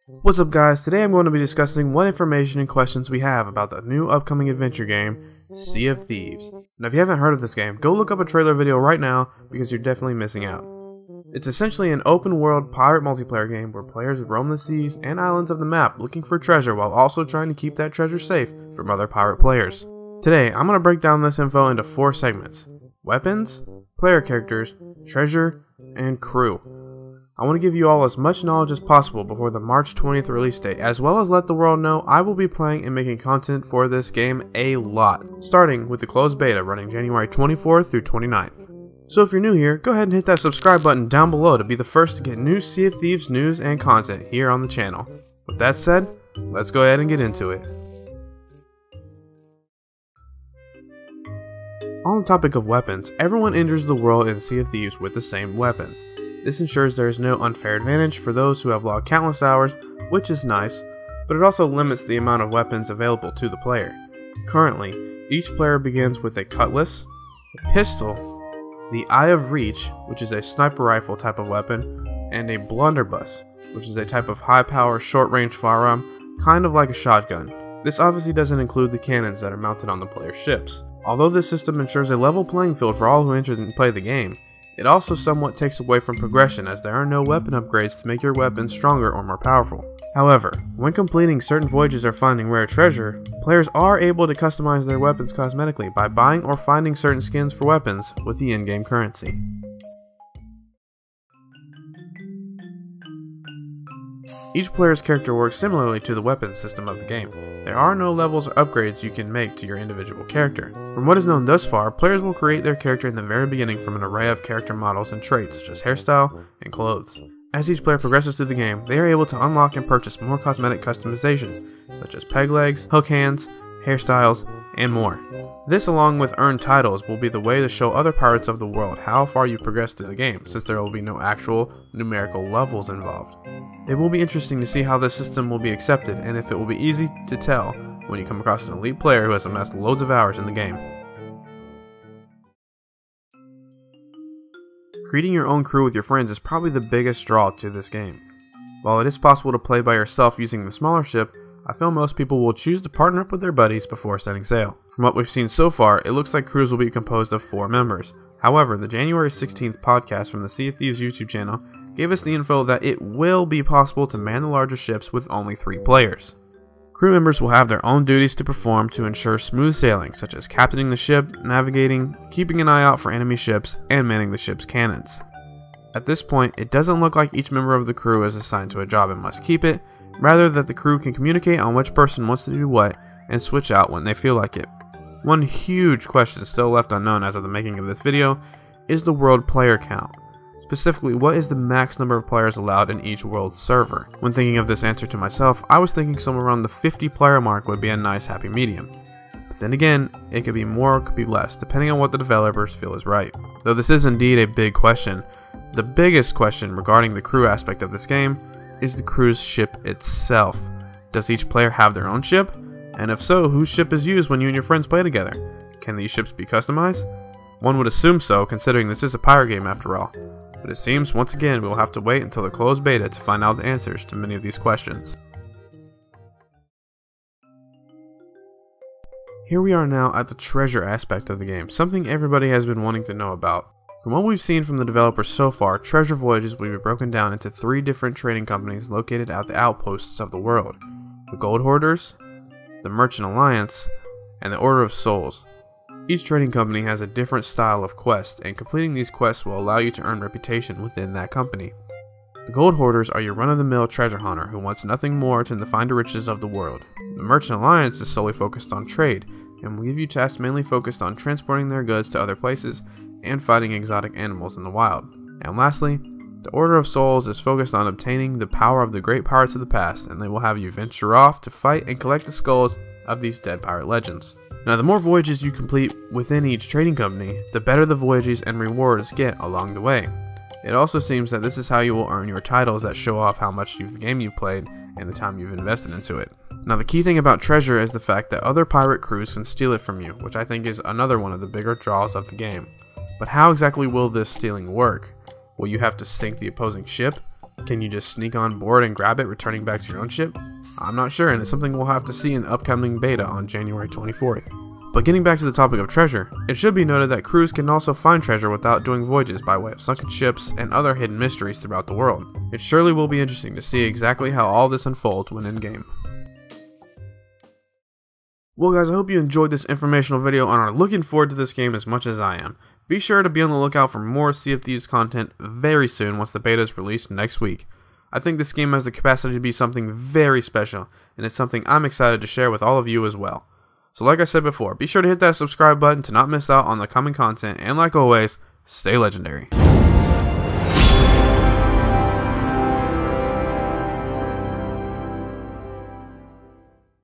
What's up guys, today I'm going to be discussing what information and questions we have about the new upcoming adventure game, Sea of Thieves. Now if you haven't heard of this game, go look up a trailer video right now because you're definitely missing out. It's essentially an open world pirate multiplayer game where players roam the seas and islands of the map looking for treasure while also trying to keep that treasure safe from other pirate players. Today I'm going to break down this info into 4 segments: weapons, player characters, treasure, and crew. I want to give you all as much knowledge as possible before the March 20th release date, as well as let the world know I will be playing and making content for this game a lot, starting with the closed beta running January 24th through 29th. So if you're new here, go ahead and hit that subscribe button down below to be the first to get new Sea of Thieves news and content here on the channel. With that said, let's go ahead and get into it. On the topic of weapons, everyone enters the world in Sea of Thieves with the same weapons. This ensures there is no unfair advantage for those who have logged countless hours, which is nice, but it also limits the amount of weapons available to the player. Currently, each player begins with a cutlass, a pistol, the Eye of Reach, which is a sniper rifle type of weapon, and a blunderbuss, which is a type of high-power, short-range firearm, kind of like a shotgun. This obviously doesn't include the cannons that are mounted on the player's ships. Although this system ensures a level playing field for all who enter and play the game, it also somewhat takes away from progression as there are no weapon upgrades to make your weapon stronger or more powerful. However, when completing certain voyages or finding rare treasure, players are able to customize their weapons cosmetically by buying or finding certain skins for weapons with the in-game currency. Each player's character works similarly to the weapon system of the game. There are no levels or upgrades you can make to your individual character. From what is known thus far, players will create their character in the very beginning from an array of character models and traits such as hairstyle and clothes. As each player progresses through the game, they are able to unlock and purchase more cosmetic customizations such as peg legs, hook hands, hairstyles, and more. This, along with earned titles, will be the way to show other pirates of the world how far you progressed through the game, since there will be no actual numerical levels involved. It will be interesting to see how this system will be accepted, and if it will be easy to tell when you come across an elite player who has amassed loads of hours in the game. Creating your own crew with your friends is probably the biggest draw to this game. While it is possible to play by yourself using the smaller ship, I feel most people will choose to partner up with their buddies before setting sail. From what we've seen so far, it looks like crews will be composed of 4 members. However, the January 16th podcast from the Sea of Thieves YouTube channel gave us the info that it will be possible to man the larger ships with only 3 players. Crew members will have their own duties to perform to ensure smooth sailing, such as captaining the ship, navigating, keeping an eye out for enemy ships, and manning the ship's cannons. At this point, it doesn't look like each member of the crew is assigned to a job and must keep it, rather that the crew can communicate on which person wants to do what and switch out when they feel like it. One huge question still left unknown as of the making of this video is the world player count. Specifically, what is the max number of players allowed in each world server? When thinking of this answer to myself, I was thinking somewhere around the 50 player mark would be a nice happy medium. But then again, it could be more or it could be less, depending on what the developers feel is right. Though this is indeed a big question, the biggest question regarding the crew aspect of this game is the crew's ship itself. Does each player have their own ship? And if so, whose ship is used when you and your friends play together? Can these ships be customized? One would assume so, considering this is a pirate game after all. But it seems, once again, we will have to wait until the closed beta to find out the answers to many of these questions. Here we are now at the treasure aspect of the game, something everybody has been wanting to know about. From what we've seen from the developers so far, treasure voyages will be broken down into 3 different trading companies located at the outposts of the world: the Gold Hoarders, the Merchant Alliance, and the Order of Souls. Each trading company has a different style of quest, and completing these quests will allow you to earn reputation within that company. The Gold Hoarders are your run-of-the-mill treasure hunter who wants nothing more than to find the riches of the world. The Merchant Alliance is solely focused on trade, and will give you tasks mainly focused on transporting their goods to other places and finding exotic animals in the wild. And lastly, the Order of Souls is focused on obtaining the power of the great pirates of the past, and they will have you venture off to fight and collect the skulls of these dead pirate legends. Now, the more voyages you complete within each trading company, the better the voyages and rewards get along the way. It also seems that this is how you will earn your titles that show off how much of the game you've played and the time you've invested into it. Now, the key thing about treasure is the fact that other pirate crews can steal it from you, which I think is another one of the bigger draws of the game. But how exactly will this stealing work? Will you have to sink the opposing ship? Can you just sneak on board and grab it, returning back to your own ship? I'm not sure, and it's something we'll have to see in the upcoming beta on January 24th. But getting back to the topic of treasure, it should be noted that crews can also find treasure without doing voyages by way of sunken ships and other hidden mysteries throughout the world. It surely will be interesting to see exactly how all this unfolds when in-game. Well guys, I hope you enjoyed this informational video and are looking forward to this game as much as I am. Be sure to be on the lookout for more Sea of Thieves content very soon once the beta is released next week. I think this game has the capacity to be something very special, and it's something I'm excited to share with all of you as well. So like I said before, be sure to hit that subscribe button to not miss out on the coming content, and like always, stay legendary.